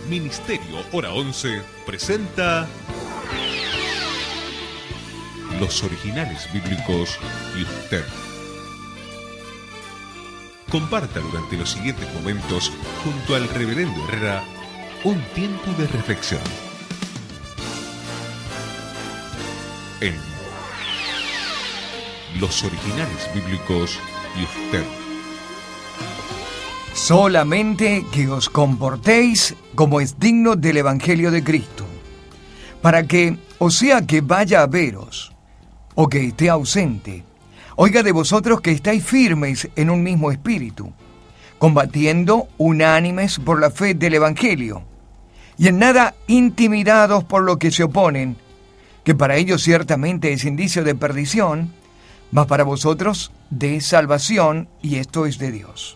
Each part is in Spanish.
Ministerio Hora 11 presenta Los Originales Bíblicos y usted. Comparta durante los siguientes momentos junto al Reverendo Herrera un tiempo de reflexión en Los Originales Bíblicos y usted. Solamente que os comportéis como es digno del Evangelio de Cristo, para que, o sea que vaya a veros, o que esté ausente, oiga de vosotros que estáis firmes en un mismo espíritu, combatiendo unánimes por la fe del Evangelio, y en nada intimidados por lo que se oponen, que para ellos ciertamente es indicio de perdición, mas para vosotros de salvación, y esto es de Dios.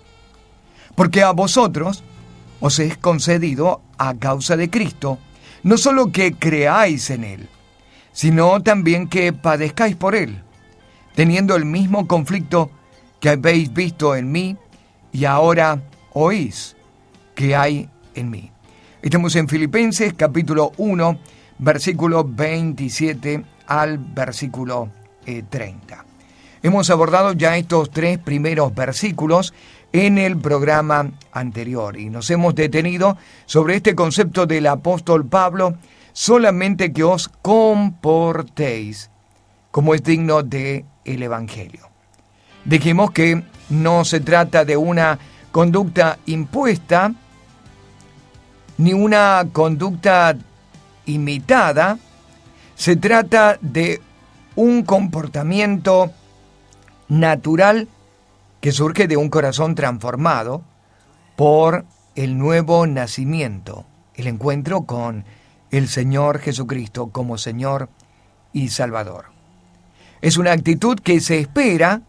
Porque a vosotros os es concedido a causa de Cristo, no solo que creáis en Él, sino también que padezcáis por Él, teniendo el mismo conflicto que habéis visto en mí y ahora oís que hay en mí. Estamos en Filipenses capítulo 1, versículo 27 al versículo 30. Hemos abordado ya estos tres primeros versículos en el programa anterior y nos hemos detenido sobre este concepto del apóstol Pablo: solamente que os comportéis como es digno del Evangelio. Dijimos que no se trata de una conducta impuesta ni una conducta imitada, se trata de un comportamiento natural que surge de un corazón transformado por el nuevo nacimiento, el encuentro con el Señor Jesucristo como Señor y Salvador. Es una actitud que se espera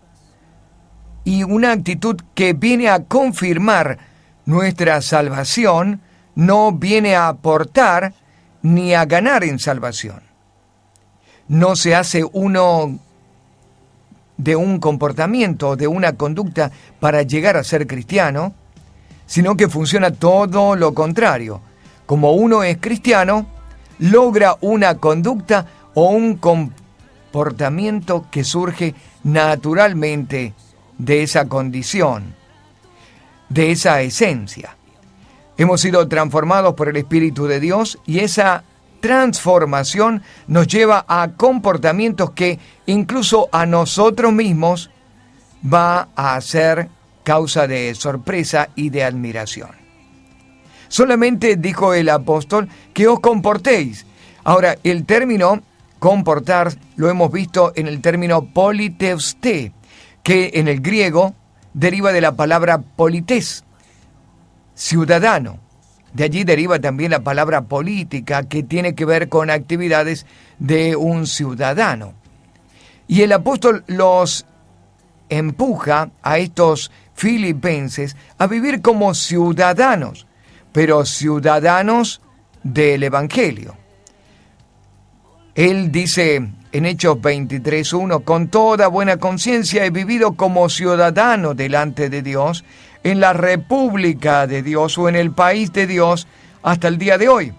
y una actitud que viene a confirmar nuestra salvación, no viene a aportar ni a ganar en salvación. No se hace uno de un comportamiento, de una conducta para llegar a ser cristiano, sino que funciona todo lo contrario. Como uno es cristiano, logra una conducta o un comportamiento que surge naturalmente de esa condición, de esa esencia. Hemos sido transformados por el Espíritu de Dios y esa transformación nos lleva a comportamientos que incluso a nosotros mismos va a ser causa de sorpresa y de admiración. Solamente dijo el apóstol que os comportéis. Ahora, el término comportar lo hemos visto en el término politeuste, que en el griego deriva de la palabra polites, ciudadano. De allí deriva también la palabra política, que tiene que ver con actividades de un ciudadano. Y el apóstol los empuja a estos filipenses a vivir como ciudadanos, pero ciudadanos del Evangelio. Él dice en Hechos 23:1, con toda buena conciencia he vivido como ciudadano delante de Dios, en la República de Dios o en el país de Dios hasta el día de hoy.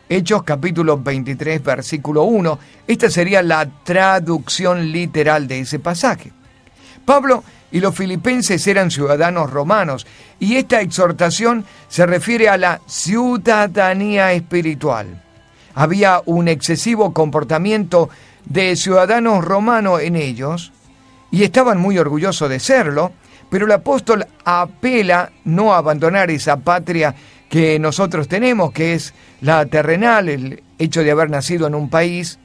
Hechos capítulo 23, versículo 1. Esta sería la traducción literal de ese pasaje. Pablo y los filipenses eran ciudadanos romanos y esta exhortación se refiere a la ciudadanía espiritual. Había un excesivo comportamiento de ciudadanos romanos en ellos y estaban muy orgullosos de serlo, pero el apóstol apela no a abandonar esa patria que nosotros tenemos, que es la terrenal, el hecho de haber nacido en un país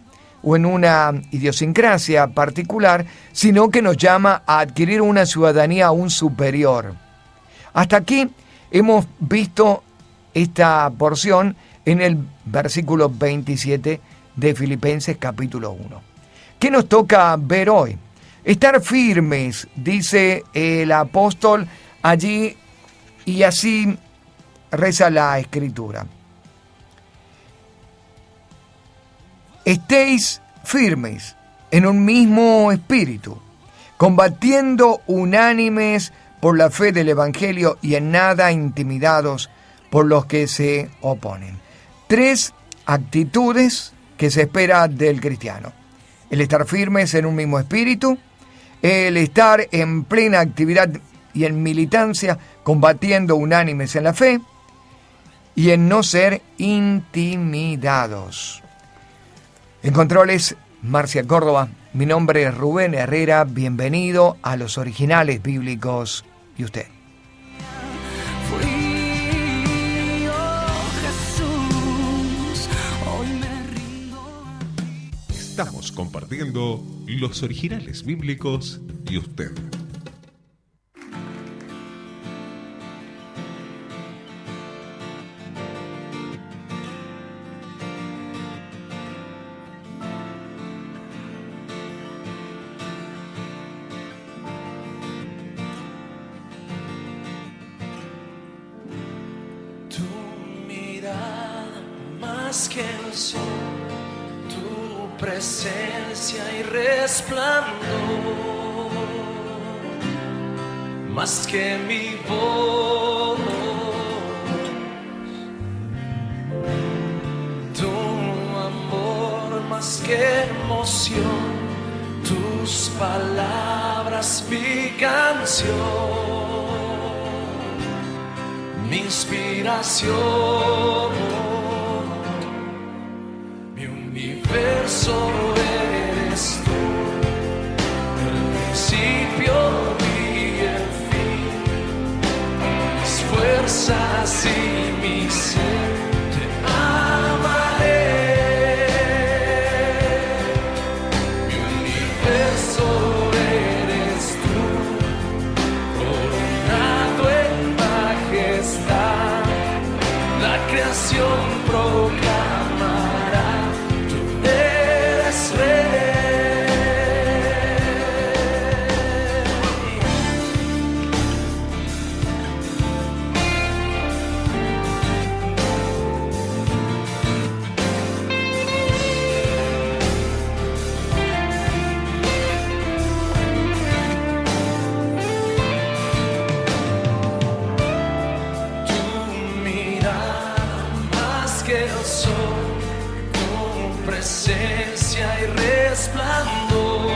o en una idiosincrasia particular, sino que nos llama a adquirir una ciudadanía aún superior. Hasta aquí hemos visto esta porción en el versículo 27 de Filipenses capítulo 1. ¿Qué nos toca ver hoy? Estar firmes, dice el apóstol allí, y así reza la Escritura. Estéis firmes en un mismo espíritu, combatiendo unánimes por la fe del Evangelio y en nada intimidados por los que se oponen. 3 actitudes que se espera del cristiano: el estar firmes en un mismo espíritu, el estar en plena actividad y en militancia, combatiendo unánimes en la fe, y en no ser intimidados. En controles, Marcia Córdoba. Mi nombre es Rubén Herrera. Bienvenido a Los Originales Bíblicos. ¿Y usted? Estamos compartiendo Los Originales Bíblicos y usted. Más que el sol, tu presencia y resplandor, más que mi voz, tu amor más que emoción, tus palabras mi canción, mi inspiración. Universo eres tú, el principio y el fin, mis fuerzas y mi ser, te amaré. Mi universo eres tú, coronado en majestad, la creación proclamará. Presencia y resplandor,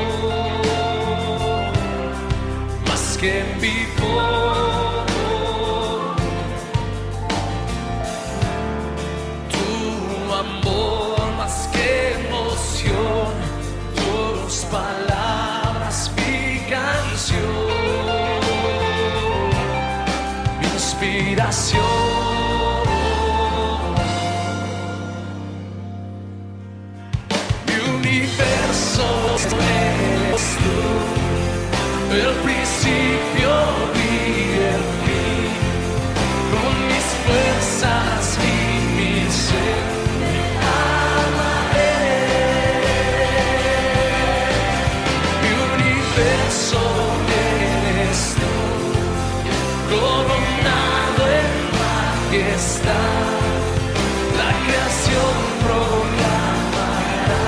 más que en vivo, tu amor más que emoción, tus palabras mi canción, mi inspiración. Eres tú, el principio y el fin, con mis fuerzas y mi ser, te amaré. Mi universo eres tú, coronado en majestad, la creación proclamará.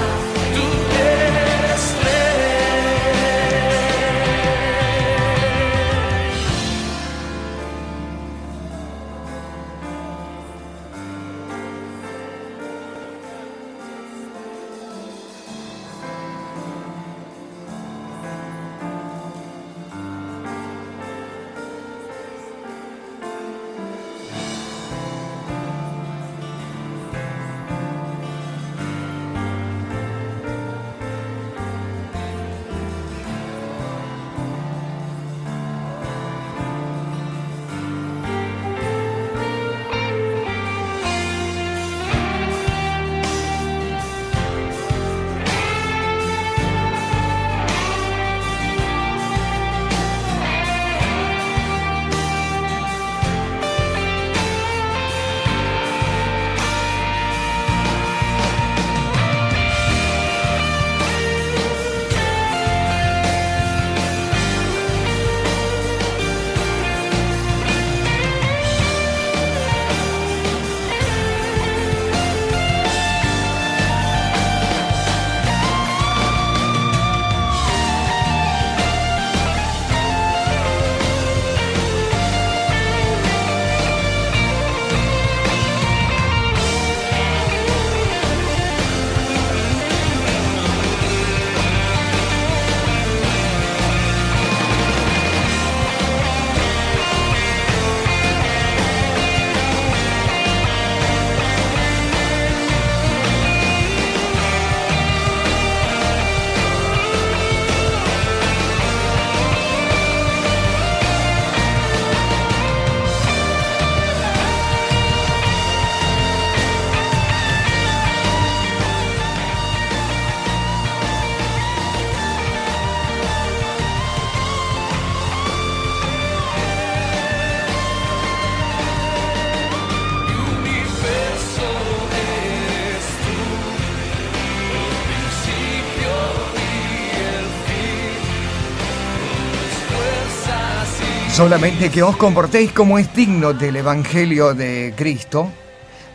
Tú eres Solamente que os comportéis como es digno del Evangelio de Cristo,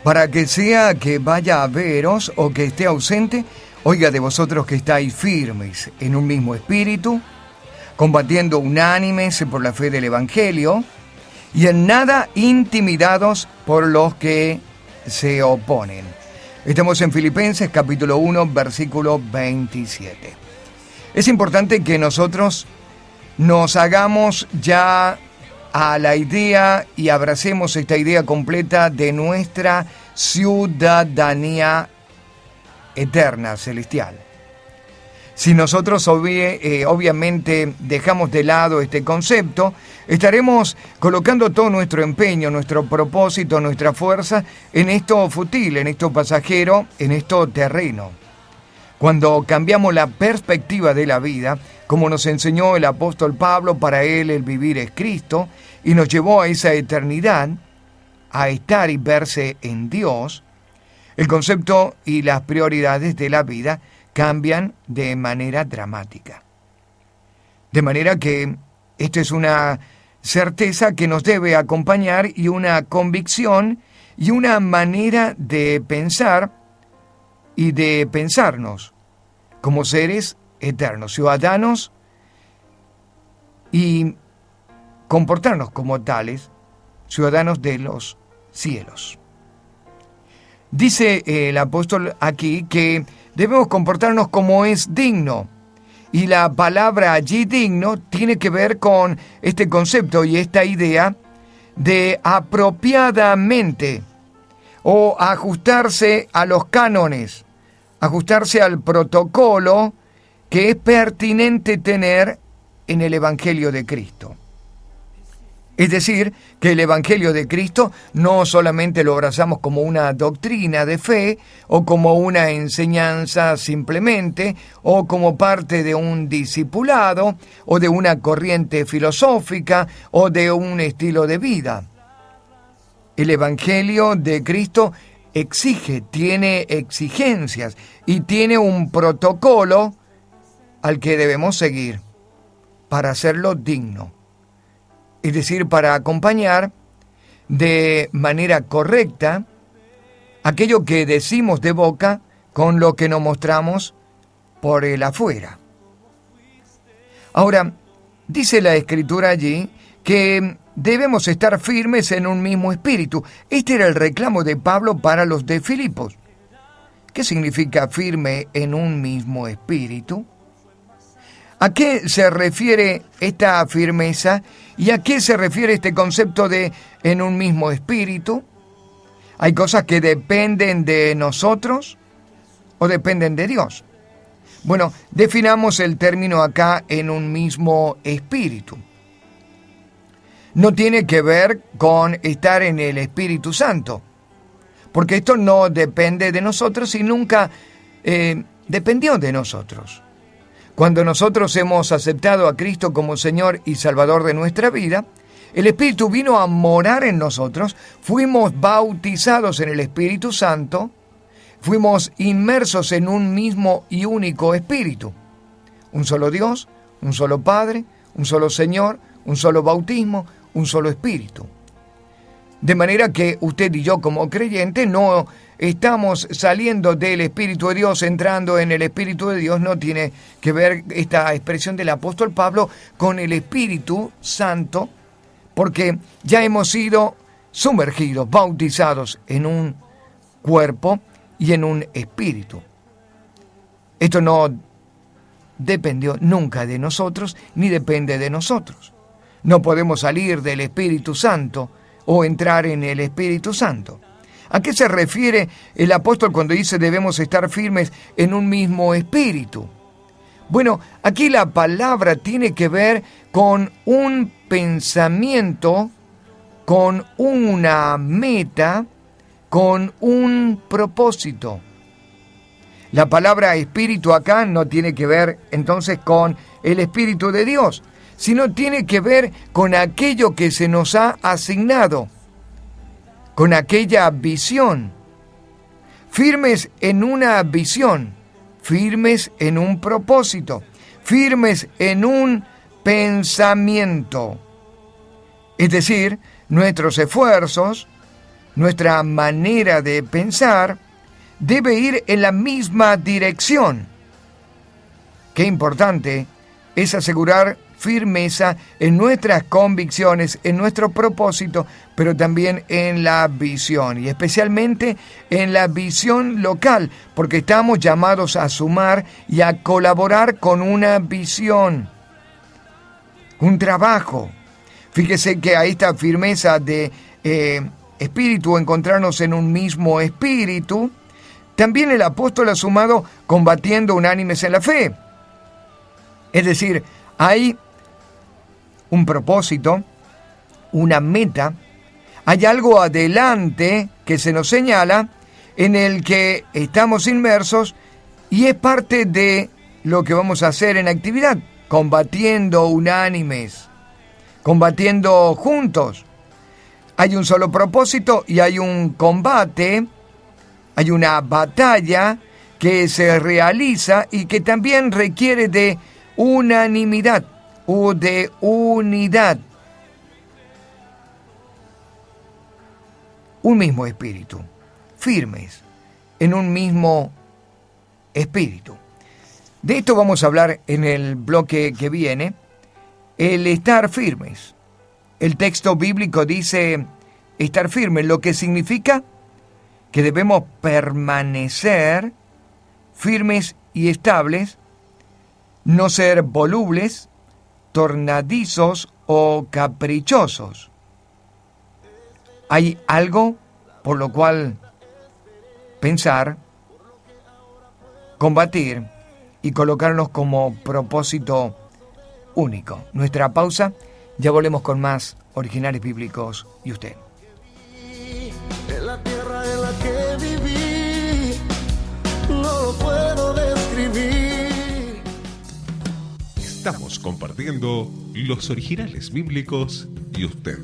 para que sea que vaya a veros o que esté ausente, oiga de vosotros que estáis firmes en un mismo espíritu, combatiendo unánimes por la fe del Evangelio, y en nada intimidados por los que se oponen. Estamos en Filipenses capítulo 1, versículo 27. Es importante que nosotros nos hagamos ya a la idea y abracemos esta idea completa de nuestra ciudadanía eterna, celestial. Si nosotros obviamente dejamos de lado este concepto, estaremos colocando todo nuestro empeño, nuestro propósito, nuestra fuerza en esto fútil, en esto pasajero, en esto terreno. Cuando cambiamos la perspectiva de la vida, como nos enseñó el apóstol Pablo, para él el vivir es Cristo, y nos llevó a esa eternidad, a estar y verse en Dios, el concepto y las prioridades de la vida cambian de manera dramática. De manera que esto es una certeza que nos debe acompañar y una convicción y una manera de pensar y de pensarnos como seres eternos, ciudadanos, y comportarnos como tales, ciudadanos de los cielos. Dice el apóstol aquí que debemos comportarnos como es digno, y la palabra allí digno tiene que ver con este concepto y esta idea de apropiadamente o ajustarse a los cánones, ajustarse al protocolo que es pertinente tener en el Evangelio de Cristo. Es decir, que el Evangelio de Cristo no solamente lo abrazamos como una doctrina de fe o como una enseñanza simplemente o como parte de un discipulado o de una corriente filosófica o de un estilo de vida. El Evangelio de Cristo exige, tiene exigencias y tiene un protocolo al que debemos seguir para hacerlo digno. Es decir, para acompañar de manera correcta aquello que decimos de boca con lo que nos mostramos por el afuera. Ahora, dice la Escritura allí que debemos estar firmes en un mismo espíritu. Este era el reclamo de Pablo para los de Filipos. ¿Qué significa firme en un mismo espíritu? ¿A qué se refiere esta firmeza y a qué se refiere este concepto de en un mismo espíritu? ¿Hay cosas que dependen de nosotros o dependen de Dios? Bueno, definamos el término acá en un mismo espíritu. No tiene que ver con estar en el Espíritu Santo, porque esto no depende de nosotros y nunca dependió de nosotros. Cuando nosotros hemos aceptado a Cristo como Señor y Salvador de nuestra vida, el Espíritu vino a morar en nosotros, fuimos bautizados en el Espíritu Santo, fuimos inmersos en un mismo y único Espíritu. Un solo Dios, un solo Padre, un solo Señor, un solo bautismo, un solo Espíritu. De manera que usted y yo como creyentes no estamos saliendo del Espíritu de Dios, entrando en el Espíritu de Dios. No tiene que ver esta expresión del apóstol Pablo con el Espíritu Santo, porque ya hemos sido sumergidos, bautizados en un cuerpo y en un espíritu. Esto no dependió nunca de nosotros, ni depende de nosotros. No podemos salir del Espíritu Santo o entrar en el Espíritu Santo. ¿A qué se refiere el apóstol cuando dice debemos estar firmes en un mismo espíritu? Bueno, aquí la palabra tiene que ver con un pensamiento, con una meta, con un propósito. La palabra espíritu acá no tiene que ver entonces con el Espíritu de Dios, sino tiene que ver con aquello que se nos ha asignado, con aquella visión. Firmes en una visión, firmes en un propósito, firmes en un pensamiento. Es decir, nuestros esfuerzos, nuestra manera de pensar, debe ir en la misma dirección. Qué importante es asegurar firmeza en nuestras convicciones, en nuestro propósito, pero también en la visión, y especialmente en la visión local, porque estamos llamados a sumar y a colaborar con una visión, un trabajo. Fíjese que a esta firmeza de espíritu, encontrarnos en un mismo espíritu, también el apóstol ha sumado combatiendo unánimes en la fe. Es decir, hay un propósito, una meta, hay algo adelante que se nos señala en el que estamos inmersos y es parte de lo que vamos a hacer en actividad, combatiendo unánimes, combatiendo juntos. Hay un solo propósito y hay un combate, hay una batalla que se realiza y que también requiere de unanimidad o de unidad. Un mismo espíritu, firmes en un mismo espíritu. De esto vamos a hablar en el bloque que viene, el estar firmes. El texto bíblico dice estar firmes, lo que significa que debemos permanecer firmes y estables, no ser volubles, tornadizos o caprichosos. Hay algo por lo cual pensar, combatir y colocarnos como propósito único. Nuestra pausa, ya volvemos con más Originales Bíblicos y usted. En la tierra en la que viví, no lo puedo describir. Estamos compartiendo los Originales Bíblicos y usted.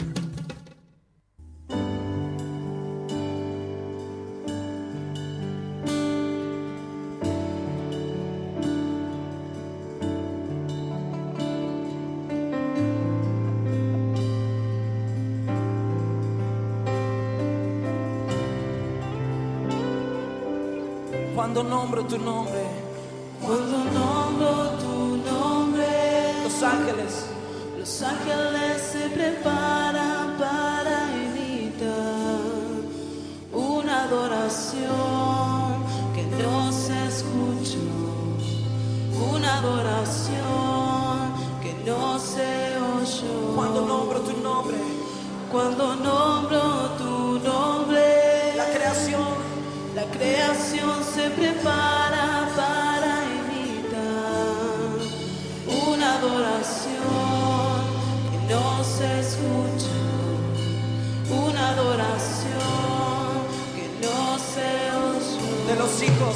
Cuando nombro tu nombre, Cuando nombro tu nombre, los ángeles se preparan para imitar una adoración que no se escuchó, una adoración que no se oyó. cuando nombro tu nombre, Cuando nombro tu nombre, la creación se prepara para imitar una adoración que no se escucha, una adoración que no se oyó. de los hijos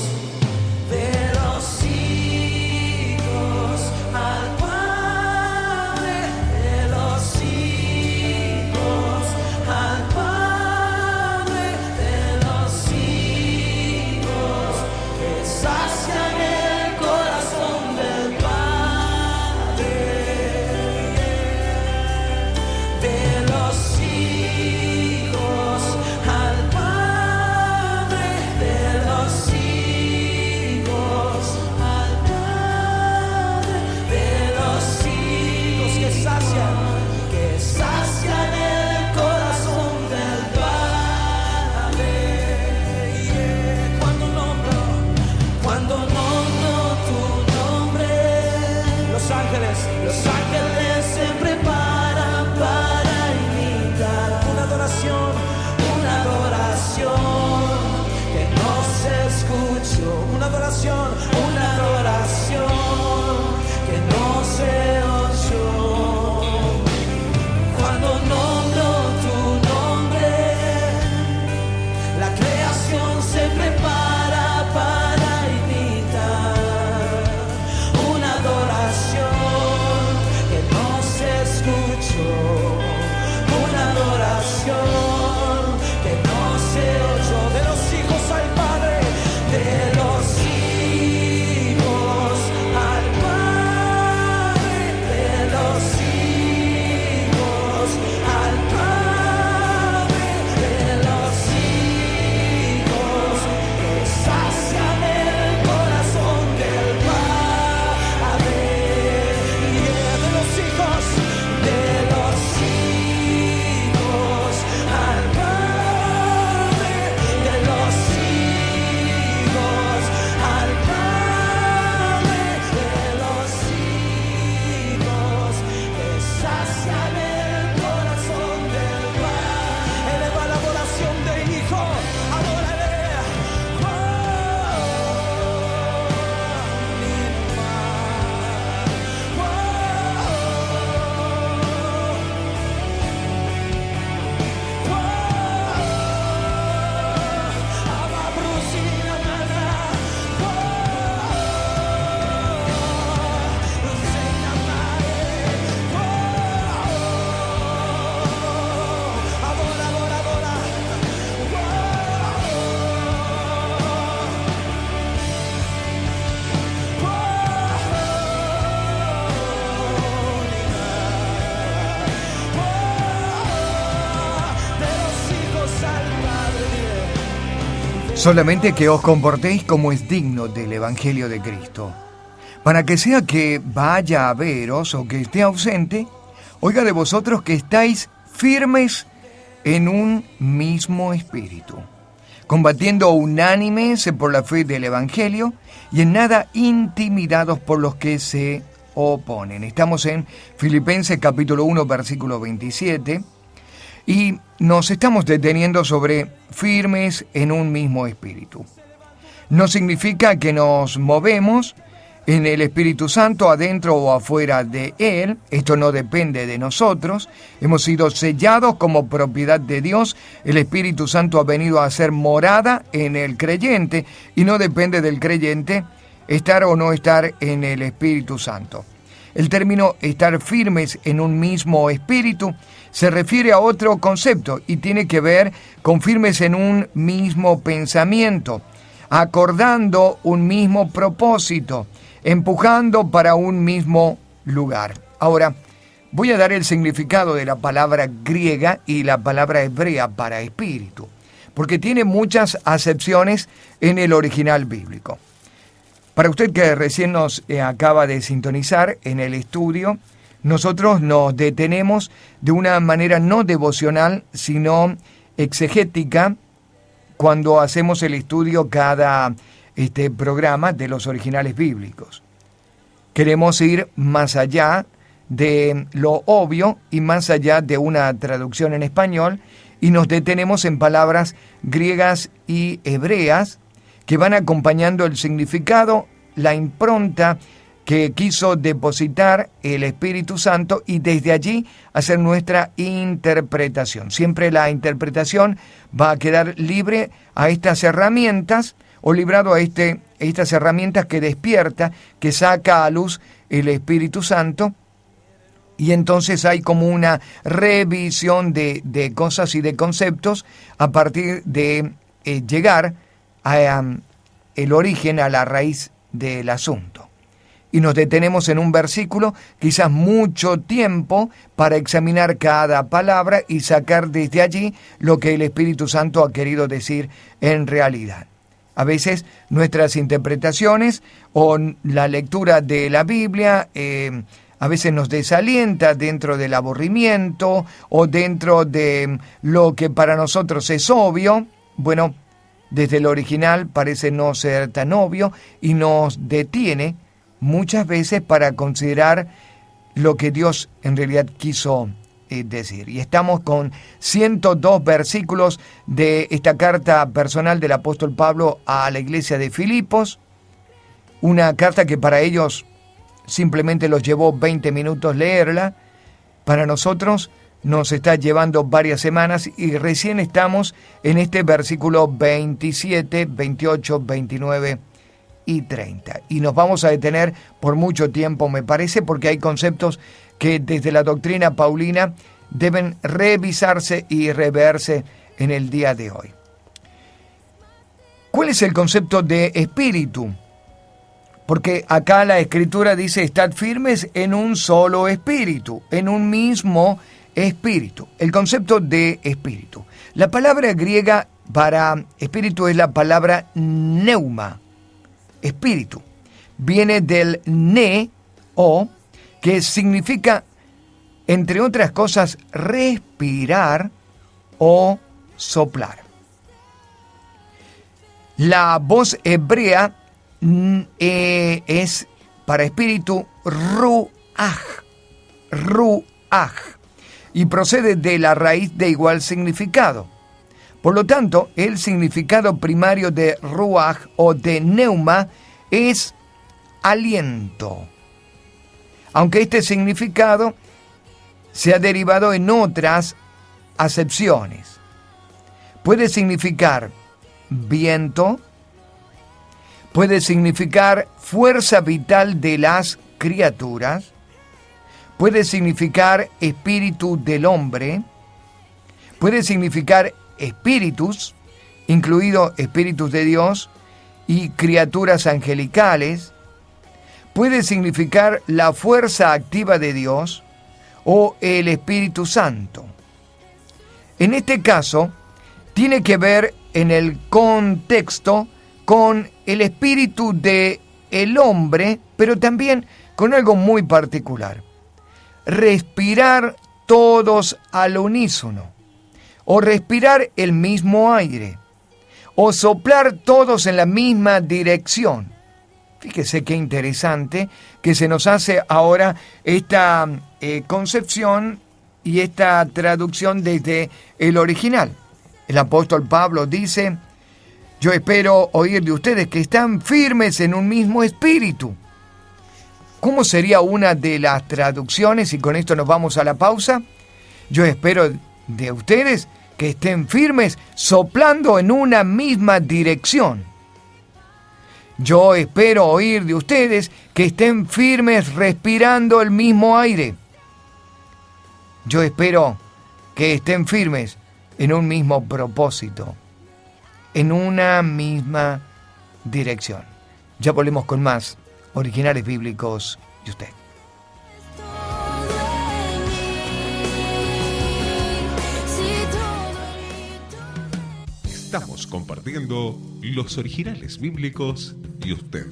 al Padre, de los hijos al Padre, de los hijos que sacian el corazón del Padre, de los hijos al Padre, de los hijos Solamente que os comportéis como es digno del Evangelio de Cristo, para que sea que vaya a veros o que esté ausente, oiga de vosotros que estáis firmes en un mismo espíritu, combatiendo unánimes por la fe del Evangelio y en nada intimidados por los que se oponen. Estamos en Filipenses capítulo 1, versículo 27, y nos estamos deteniendo sobre firmes en un mismo espíritu. No significa que nos movemos en el Espíritu Santo adentro o afuera de Él. Esto no depende de nosotros. Hemos sido sellados como propiedad de Dios. El Espíritu Santo ha venido a ser morada en el creyente y no depende del creyente estar o no estar en el Espíritu Santo. El término estar firmes en un mismo espíritu se refiere a otro concepto y tiene que ver con firmes en un mismo pensamiento, acordando un mismo propósito, empujando para un mismo lugar. Ahora, voy a dar el significado de la palabra griega y la palabra hebrea para espíritu, porque tiene muchas acepciones en el original bíblico. Para usted que recién nos acaba de sintonizar en el estudio, nosotros nos detenemos de una manera no devocional, sino exegética, cuando hacemos el estudio cada programa de los originales bíblicos. Queremos ir más allá de lo obvio y más allá de una traducción en español y nos detenemos en palabras griegas y hebreas que van acompañando el significado, la impronta que quiso depositar el Espíritu Santo y desde allí hacer nuestra interpretación. Siempre la interpretación va a quedar libre a estas herramientas o librado a estas herramientas que despierta, que saca a luz el Espíritu Santo, y entonces hay como una revisión de cosas y de conceptos a partir de llegar a el origen, a la raíz del asunto. Y nos detenemos en un versículo, quizás mucho tiempo, para examinar cada palabra y sacar desde allí lo que el Espíritu Santo ha querido decir en realidad. A veces nuestras interpretaciones o la lectura de la Biblia a veces nos desalienta dentro del aburrimiento o dentro de lo que para nosotros es obvio. Bueno, desde el original parece no ser tan obvio y nos detiene muchas veces para considerar lo que Dios en realidad quiso decir. Y estamos con 102 versículos de esta carta personal del apóstol Pablo a la iglesia de Filipos, una carta que para ellos simplemente los llevó 20 minutos leerla. Para nosotros nos está llevando varias semanas y recién estamos en este versículo 27, 28, 29 y 30. Y nos vamos a detener por mucho tiempo, me parece, porque hay conceptos que desde la doctrina paulina deben revisarse y reverse en el día de hoy. ¿Cuál es el concepto de espíritu? Porque acá la Escritura dice, estad firmes en un solo espíritu, en un mismo espíritu. El concepto de espíritu. La palabra griega para espíritu es la palabra pneuma, espíritu. Viene del neo, que significa, entre otras cosas, respirar o soplar. La voz hebrea es para espíritu ruaj, y procede de la raíz de igual significado. Por lo tanto, el significado primario de ruaj o de pneuma es aliento, aunque este significado se ha derivado en otras acepciones. Puede significar viento, puede significar fuerza vital de las criaturas, puede significar espíritu del hombre, puede significar espíritus, incluidos espíritus de Dios y criaturas angelicales, puede significar la fuerza activa de Dios o el Espíritu Santo. En este caso, tiene que ver en el contexto con el espíritu de el hombre, pero también con algo muy particular. Respirar todos al unísono, o respirar el mismo aire, o soplar todos en la misma dirección. Fíjese qué interesante que se nos hace ahora esta concepción y esta traducción desde el original. El apóstol Pablo dice: yo espero oír de ustedes que están firmes en un mismo espíritu. ¿Cómo sería una de las traducciones? Y con esto nos vamos a la pausa. Yo espero de ustedes que estén firmes soplando en una misma dirección. Yo espero oír de ustedes que estén firmes respirando el mismo aire. Yo espero que estén firmes en un mismo propósito, en una misma dirección. Ya volvemos con más Originales Bíblicos y usted. Estamos compartiendo los Originales Bíblicos y usted.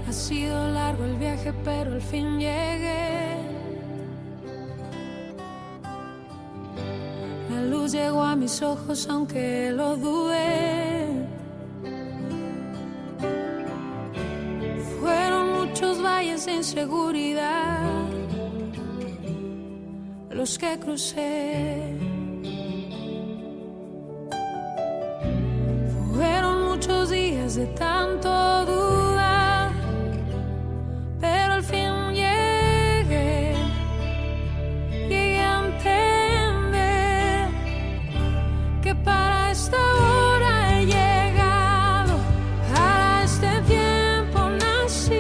Ha sido largo el viaje, pero al fin llegué. La luz llegó a mis ojos, aunque lo dudé. Fueron muchos valles de inseguridad los que crucé. Fueron muchos días de tanto dudar, pero al fin llegué a entender que para esta hora he llegado, para este tiempo nací,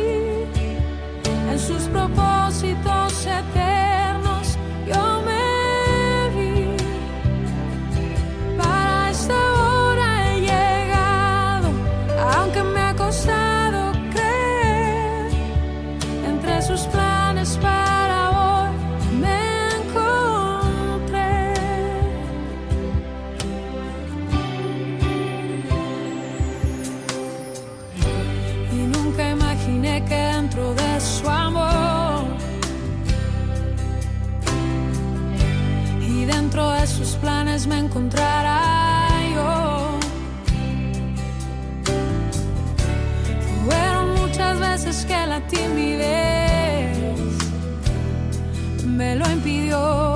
en sus propósitos eternos yo me vi. Para esta hora he llegado, aunque me ha costado creer, entre sus planes para hoy me encontré. Y nunca imaginé que dentro de su amor y dentro de sus planes me encontrara yo. Fueron muchas veces que la timidez me lo impidió.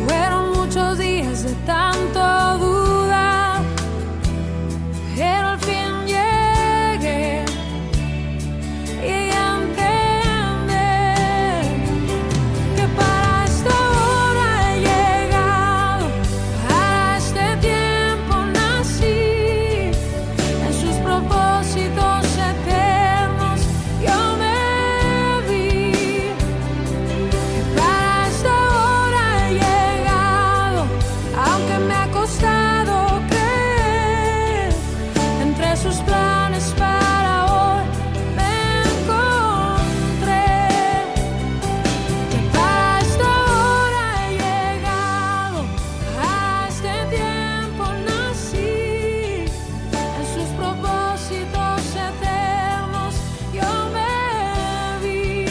Fueron muchos días de tanto dudar, pero al fin llegué a entender que para esta hora he llegado, para este tiempo nací, en sus propósitos eternos yo me vi. Para esta hora he llegado, aunque me ha costado creer, entre sus planes para hoy me encontré. Que para esta hora he llegado, a este tiempo nací, en sus propósitos eternos yo me vi.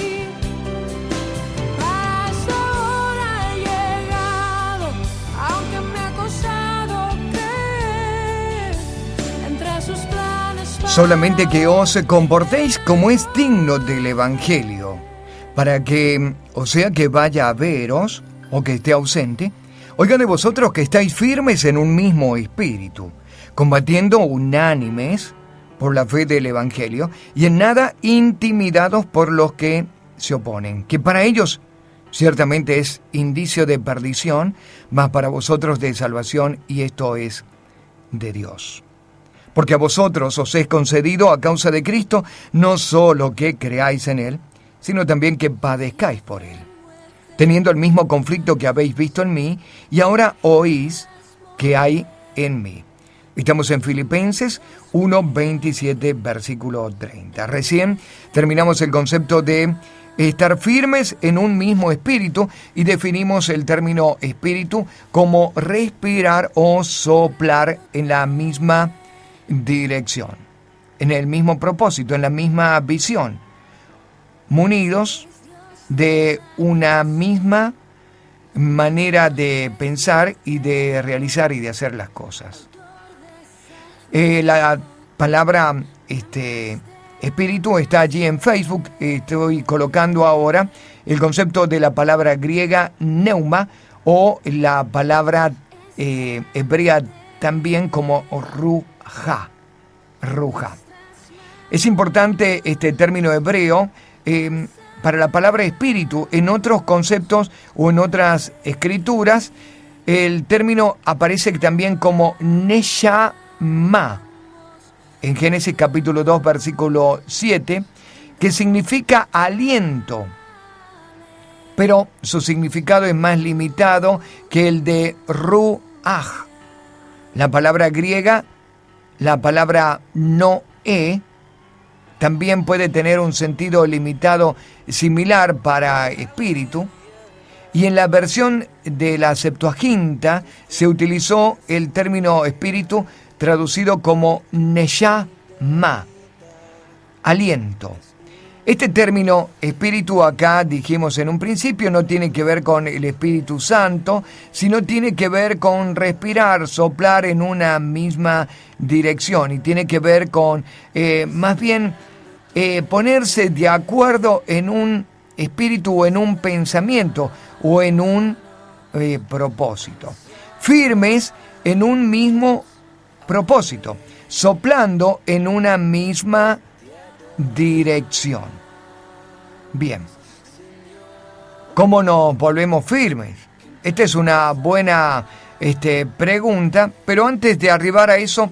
Para esta hora he llegado, aunque me ha costado creer, entre sus planes para Solamente que os comportéis como es digno del Evangelio, para que, o sea que vaya a veros, o que esté ausente, oigan de vosotros que estáis firmes en un mismo espíritu, combatiendo unánimes por la fe del Evangelio, y en nada intimidados por los que se oponen, que para ellos ciertamente es indicio de perdición, mas para vosotros de salvación, y esto es de Dios. Porque a vosotros os es concedido a causa de Cristo no solo que creáis en Él, sino también que padezcáis por Él, teniendo el mismo conflicto que habéis visto en mí, y ahora oís que hay en mí. Estamos en Filipenses 1, 27, versículo 30. Recién terminamos el concepto de estar firmes en un mismo espíritu y definimos el término espíritu como respirar o soplar en la misma dirección, en el mismo propósito, en la misma visión, munidos de una misma manera de pensar y de realizar y de hacer las cosas. La palabra espíritu está allí en Facebook. Estoy colocando ahora el concepto de la palabra griega neuma o la palabra hebrea también como ruja. Es importante este término hebreo para la palabra espíritu. En otros conceptos o en otras escrituras el término aparece también como neshama. En Génesis capítulo 2, versículo 7, que significa aliento, pero su significado es más limitado que el de ruach. La palabra griega, la palabra noé, también puede tener un sentido limitado similar para espíritu, y en la versión de la Septuaginta se utilizó el término espíritu traducido como neshama, aliento. Este término espíritu acá, dijimos en un principio, no tiene que ver con el Espíritu Santo, sino tiene que ver con respirar, soplar en una misma dirección, y tiene que ver con, más bien, ponerse de acuerdo en un espíritu o en un pensamiento o en un propósito. Firmes en un mismo propósito, soplando en una misma dirección. Bien, ¿cómo nos volvemos firmes? Esta es una buena pregunta, pero antes de arribar a eso,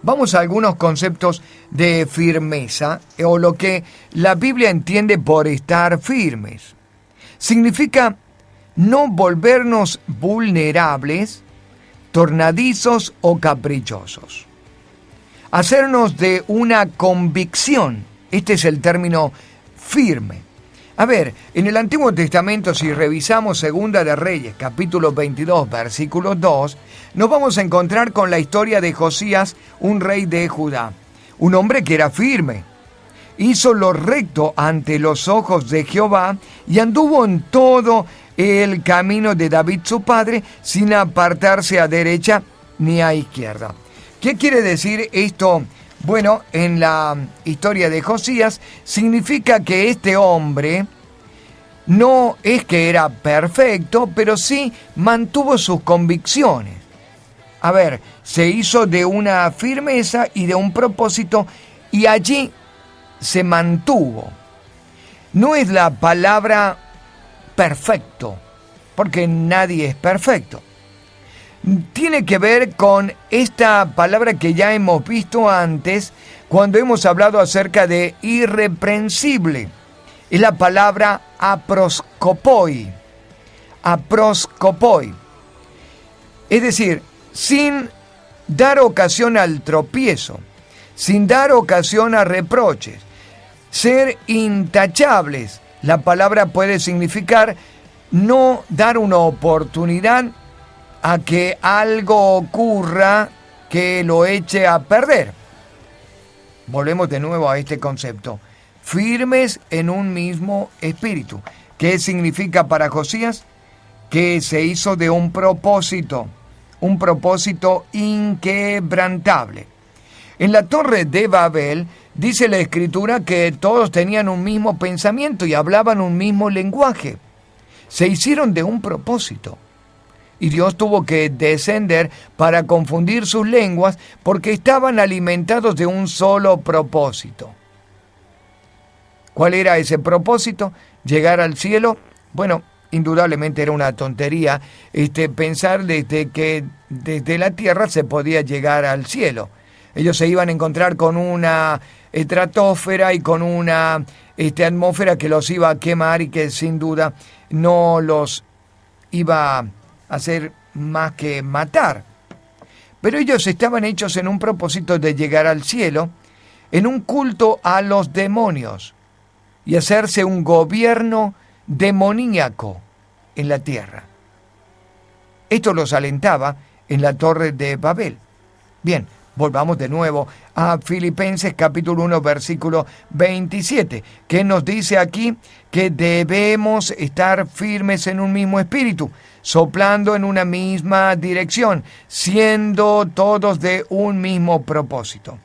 vamos a algunos conceptos de firmeza, o lo que la Biblia entiende por estar firmes. Significa no volvernos vulnerables, tornadizos o caprichosos. Hacernos de una convicción. Este es el término firme. A ver, en el Antiguo Testamento, si revisamos Segunda de Reyes, capítulo 22, versículo 2, nos vamos a encontrar con la historia de Josías, un rey de Judá. Un hombre que era firme. Hizo lo recto ante los ojos de Jehová y anduvo en todo el camino de David su padre, sin apartarse a derecha ni a izquierda. ¿Qué quiere decir esto? Bueno, en la historia de Josías significa que este hombre no es que era perfecto, pero sí mantuvo sus convicciones. A ver, se hizo de una firmeza y de un propósito y allí se mantuvo. No es la palabra perfecto, porque nadie es perfecto. Tiene que ver con esta palabra que ya hemos visto antes cuando hemos hablado acerca de irreprensible. Es la palabra aproskopoi. Aproskopoi. Es decir, sin dar ocasión al tropiezo, sin dar ocasión a reproches, ser intachables. La palabra puede significar no dar una oportunidad a que algo ocurra que lo eche a perder. Volvemos de nuevo a este concepto. Firmes en un mismo espíritu. ¿Qué significa para Josías? Que se hizo de un propósito inquebrantable. En la torre de Babel dice la Escritura que todos tenían un mismo pensamiento y hablaban un mismo lenguaje. Se hicieron de un propósito. Y Dios tuvo que descender para confundir sus lenguas porque estaban alimentados de un solo propósito. ¿Cuál era ese propósito? ¿Llegar al cielo? Bueno, indudablemente era una tontería pensar que desde la tierra se podía llegar al cielo. Ellos se iban a encontrar con una estratosfera y con una atmósfera que los iba a quemar y que sin duda no los iba a hacer más que matar. Pero ellos estaban hechos en un propósito de llegar al cielo, en un culto a los demonios y hacerse un gobierno demoníaco en la tierra. Esto los alentaba en la Torre de Babel. Bien, volvamos de nuevo a Filipenses capítulo 1, versículo 27, que nos dice aquí que debemos estar firmes en un mismo espíritu, soplando en una misma dirección, siendo todos de un mismo propósito.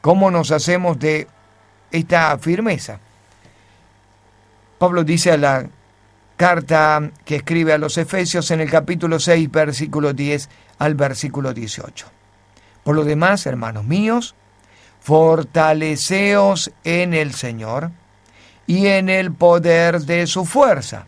¿Cómo nos hacemos de esta firmeza? Pablo dice a la carta que escribe a los Efesios en el capítulo 6, versículo 10 al versículo 18. Por lo demás, hermanos míos, fortaleceos en el Señor y en el poder de su fuerza.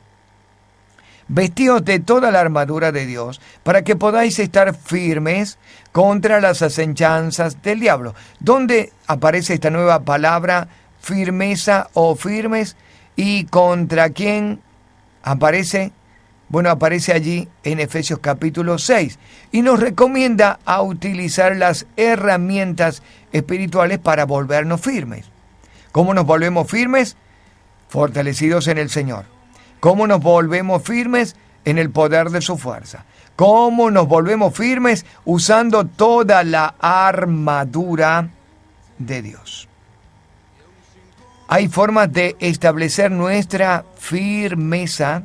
Vestíos de toda la armadura de Dios para que podáis estar firmes contra las acechanzas del diablo. ¿Dónde aparece esta nueva palabra firmeza o firmes? ¿Y contra quién aparece? Bueno, aparece allí en Efesios capítulo 6 y nos recomienda a utilizar las herramientas espirituales para volvernos firmes. ¿Cómo nos volvemos firmes? Fortalecidos en el Señor. ¿Cómo nos volvemos firmes? En el poder de su fuerza. ¿Cómo nos volvemos firmes? Usando toda la armadura de Dios. Hay formas de establecer nuestra firmeza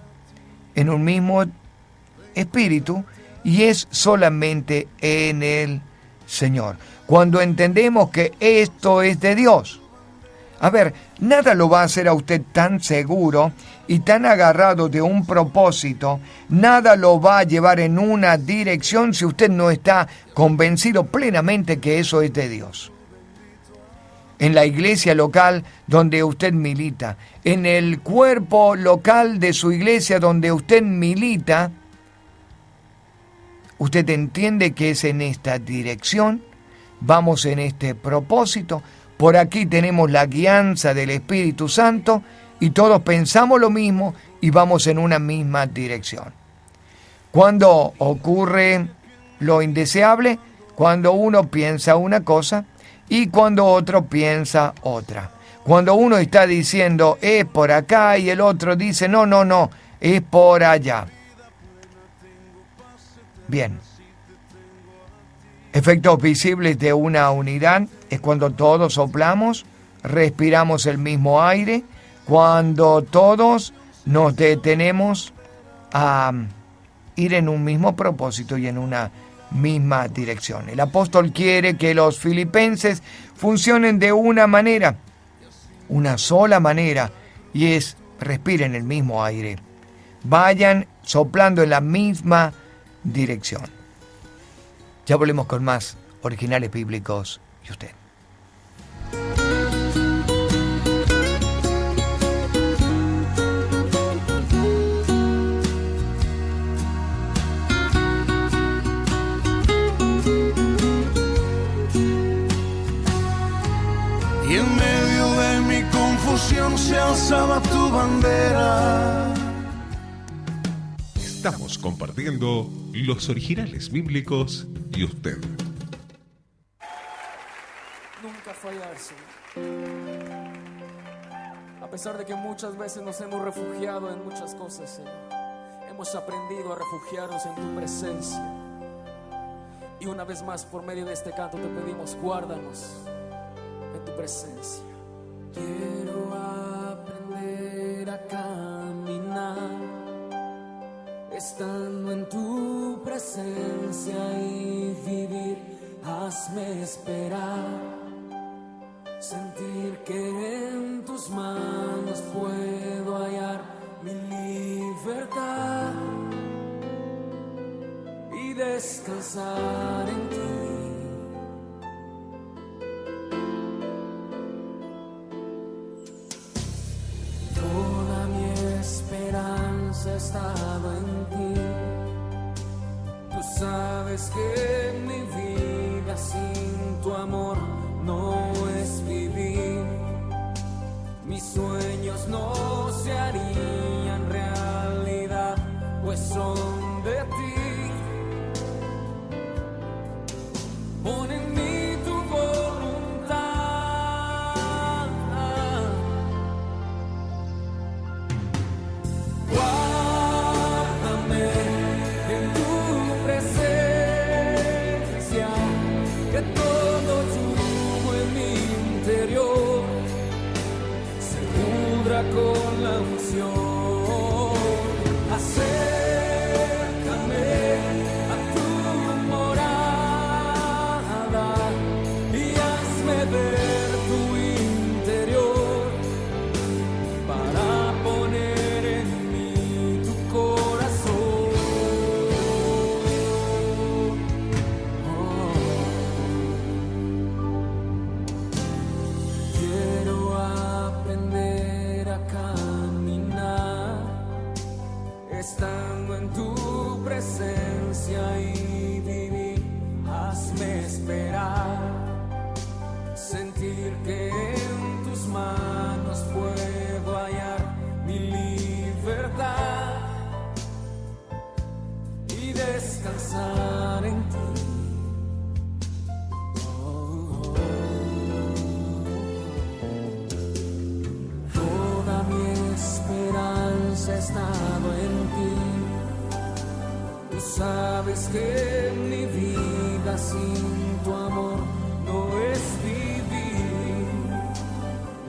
en un mismo espíritu y es solamente en el Señor. Cuando entendemos que esto es de Dios. A ver, nada lo va a hacer a usted tan seguro y tan agarrado de un propósito, nada lo va a llevar en una dirección si usted no está convencido plenamente que eso es de Dios. En la iglesia local donde usted milita, en el cuerpo local de su iglesia donde usted milita, usted entiende que es en esta dirección, vamos en este propósito. Por aquí tenemos la guianza del Espíritu Santo y todos pensamos lo mismo y vamos en una misma dirección. Cuando ocurre lo indeseable, cuando uno piensa una cosa y cuando otro piensa otra. Cuando uno está diciendo es por acá y el otro dice no, es por allá. Bien. Efectos visibles de una unidad es cuando todos soplamos, respiramos el mismo aire, cuando todos nos detenemos a ir en un mismo propósito y en una misma dirección. El apóstol quiere que los filipenses funcionen de una manera, una sola manera, y es respiren el mismo aire. Vayan soplando en la misma dirección. Ya volvemos con más originales bíblicos y usted. Y en medio de mi confusión se alzaba tu bandera. Estamos compartiendo los originales bíblicos y usted. Nunca fallar, Señor. A pesar de que muchas veces nos hemos refugiado en muchas cosas, Señor, hemos aprendido a refugiarnos en tu presencia. Y una vez más, por medio de este canto, te pedimos, guárdanos en tu presencia. Quiero aprender a caminar estando en tu presencia y vivir. Hazme esperar, sentir que en tus manos puedo hallar mi libertad y descansar en ti. Toda mi esperanza ha estado en ti. Tú sabes que mi vida sin tu amor no es vivir. Mis sueños no se harían realidad, pues son de ti. paciencia y vivir, hazme esperar, sentir que en tus manos puedo hallar mi libertad y descansar en ti. Toda mi esperanza ha estado en ti. Tú sabes que mi vida sin tu amor no es vivir.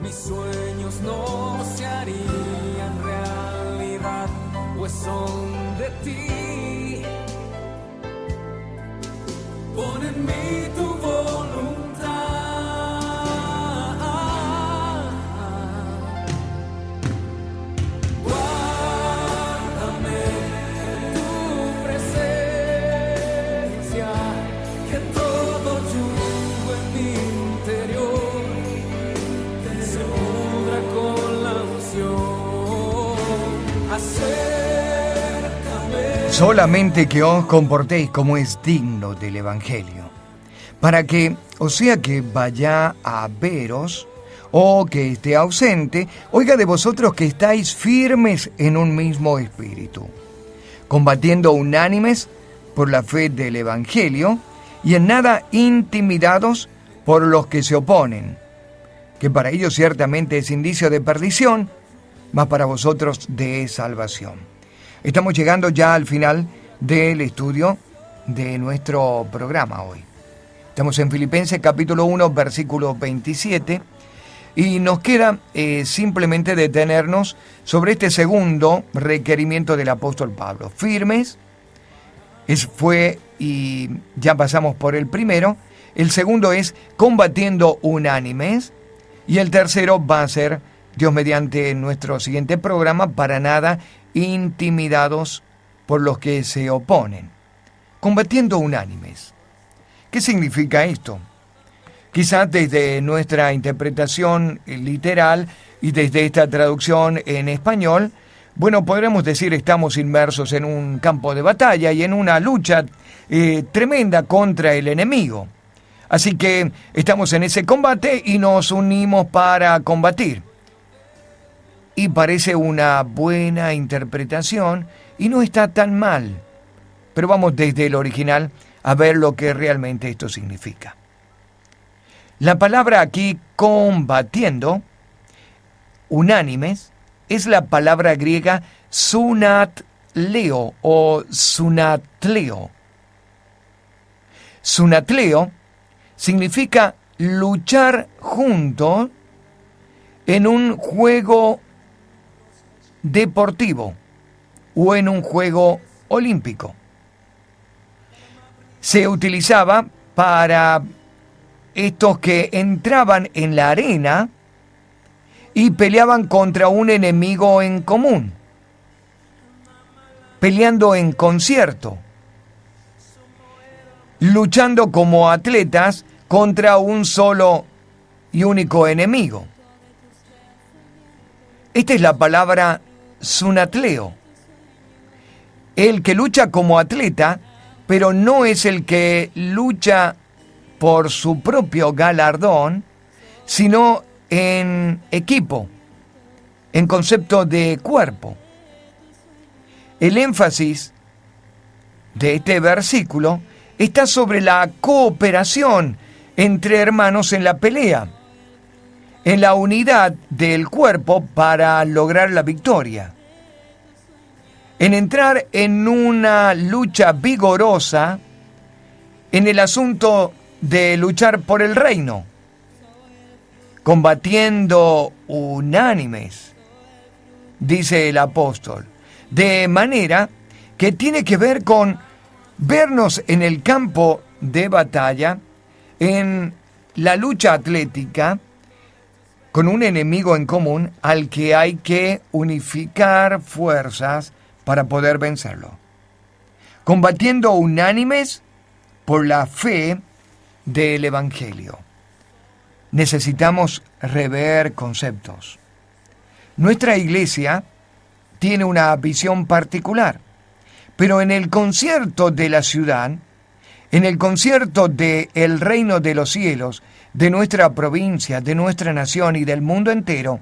Mis sueños no se harían realidad, pues son de ti. Pon en mí tu voluntad. Guárdame en tu presencia, que todo yugo en mi interior se pudra con la unción. Acércame. Solamente que os comportéis como es digno del Evangelio, para que, o sea que vaya a veros, o que esté ausente, oiga de vosotros que estáis firmes en un mismo espíritu, combatiendo unánimes por la fe del Evangelio, y en nada intimidados por los que se oponen, que para ellos ciertamente es indicio de perdición, mas para vosotros de salvación. Estamos llegando ya al final del estudio de nuestro programa hoy. Estamos en Filipenses capítulo 1, versículo 27, y nos queda simplemente detenernos sobre este segundo requerimiento del apóstol Pablo. Firmes, fue y ya pasamos por el primero. El segundo es combatiendo unánimes, y el tercero va a ser, Dios mediante, nuestro siguiente programa, para nada intimidados por los que se oponen. Combatiendo unánimes. ¿Qué significa esto? Quizás desde nuestra interpretación literal y desde esta traducción en español, bueno, podremos decir estamos inmersos en un campo de batalla y en una lucha tremenda contra el enemigo. Así que estamos en ese combate y nos unimos para combatir. Y parece una buena interpretación y no está tan mal. Pero vamos desde el original a ver lo que realmente esto significa. La palabra aquí, combatiendo, unánimes, es la palabra griega sunatleo o sunatleo. Sunatleo significa luchar juntos en un juego deportivo o en un juego olímpico. Se utilizaba para estos que entraban en la arena y peleaban contra un enemigo en común, peleando en concierto, luchando como atletas contra un solo y único enemigo. Esta es la palabra sunatleo. El que lucha como atleta, pero no es el que lucha por su propio galardón, sino en equipo, en concepto de cuerpo. El énfasis de este versículo está sobre la cooperación entre hermanos en la pelea, en la unidad del cuerpo para lograr la victoria, en entrar en una lucha vigorosa en el asunto de luchar por el reino, combatiendo unánimes, dice el apóstol, de manera que tiene que ver con vernos en el campo de batalla, en la lucha atlética, con un enemigo en común al que hay que unificar fuerzas para poder vencerlo. Combatiendo unánimes por la fe del Evangelio. Necesitamos rever conceptos. Nuestra iglesia tiene una visión particular, Pero en el concierto de la ciudad, en el concierto del reino de los cielos, de nuestra provincia, de nuestra nación y del mundo entero,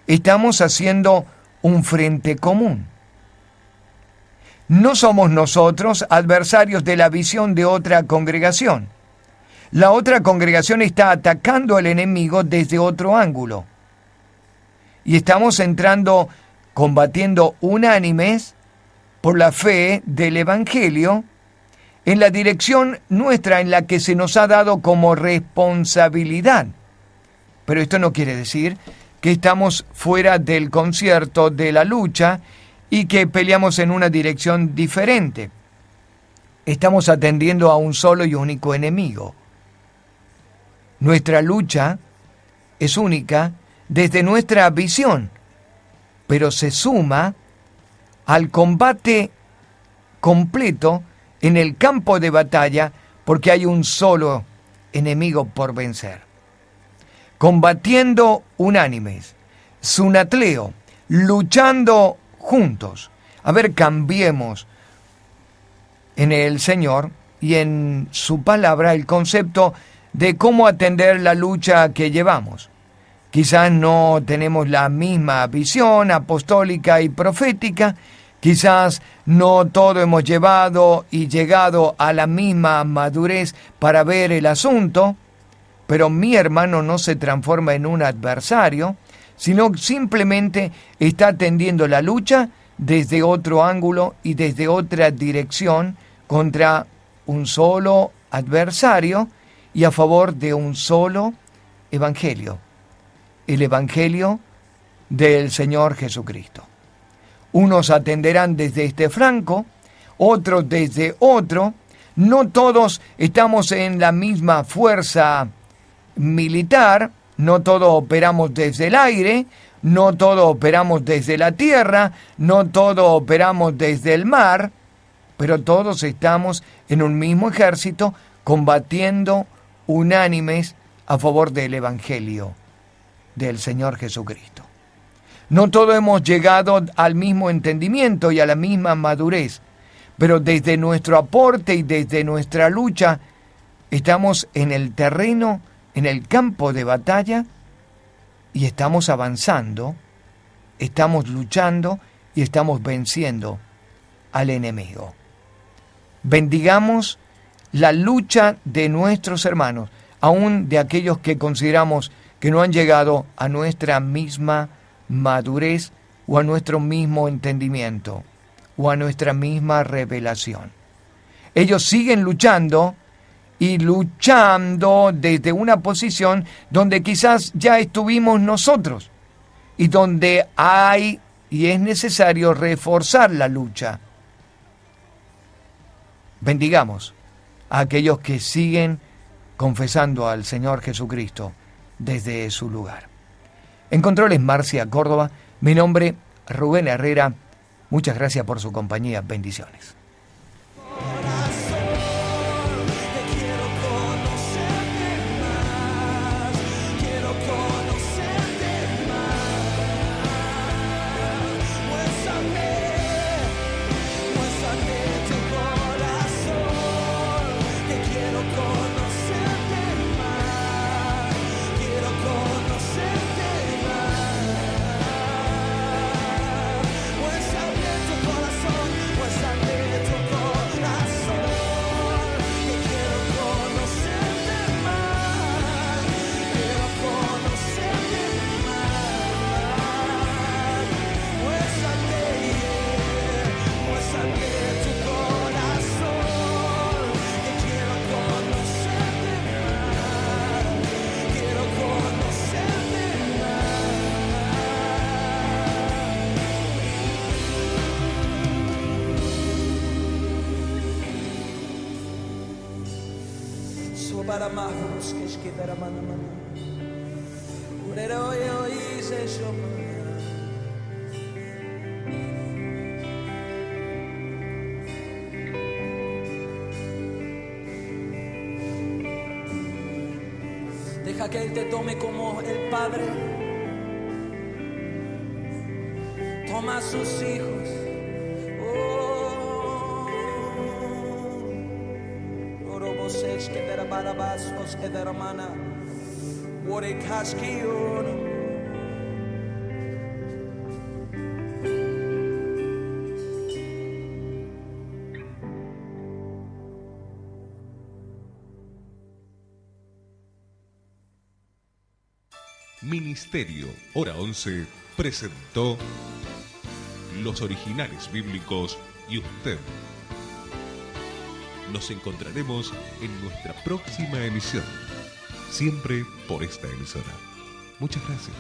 estamos haciendo un frente común. No somos nosotros adversarios de la visión de otra congregación. La otra congregación está atacando al enemigo desde otro ángulo. Y estamos entrando, combatiendo unánimes por la fe del Evangelio en la dirección nuestra en la que se nos ha dado como responsabilidad. Pero esto no quiere decir que estamos fuera del concierto de la lucha y que peleamos en una dirección diferente. Estamos atendiendo a un solo y único enemigo. Nuestra lucha es única desde nuestra visión, pero se suma al combate completo en el campo de batalla porque hay un solo enemigo por vencer. Combatiendo unánimes, sunatleo, luchando juntos. A ver, cambiemos en el Señor y en su palabra el concepto de cómo atender la lucha que llevamos. Quizás no tenemos la misma visión apostólica y profética, quizás no todo hemos llevado y llegado a la misma madurez para ver el asunto, pero mi hermano no se transforma en un adversario, sino simplemente está atendiendo la lucha desde otro ángulo y desde otra dirección contra un solo adversario y a favor de un solo evangelio, el evangelio del Señor Jesucristo. Unos atenderán desde este flanco, otros desde otro. No todos estamos en la misma fuerza militar, no todos operamos desde el aire, no todos operamos desde la tierra, no todos operamos desde el mar, pero todos estamos en un mismo ejército combatiendo unánimes a favor del Evangelio del Señor Jesucristo. No todos hemos llegado al mismo entendimiento y a la misma madurez, pero desde nuestro aporte y desde nuestra lucha estamos en el terreno, en el campo de batalla, y estamos avanzando, estamos luchando y estamos venciendo al enemigo. Bendigamos la lucha de nuestros hermanos, aún de aquellos que consideramos que no han llegado a nuestra misma madurez o a nuestro mismo entendimiento o a nuestra misma revelación. Ellos siguen luchando y luchando desde una posición donde quizás ya estuvimos nosotros y donde hay y es necesario reforzar la lucha. Bendigamos a aquellos que siguen confesando al Señor Jesucristo desde su lugar. En controles Marcia Córdoba, mi nombre Rubén Herrera. Muchas gracias por su compañía. Bendiciones. Deja que Él te tome como el Padre toma a sus hijos. Oh. sech que der barabas os edermana wore kaskion. Ministerio Hora 11 presentó Los Originales Bíblicos y usted. Nos encontraremos en nuestra próxima emisión, siempre por esta emisora. Muchas gracias.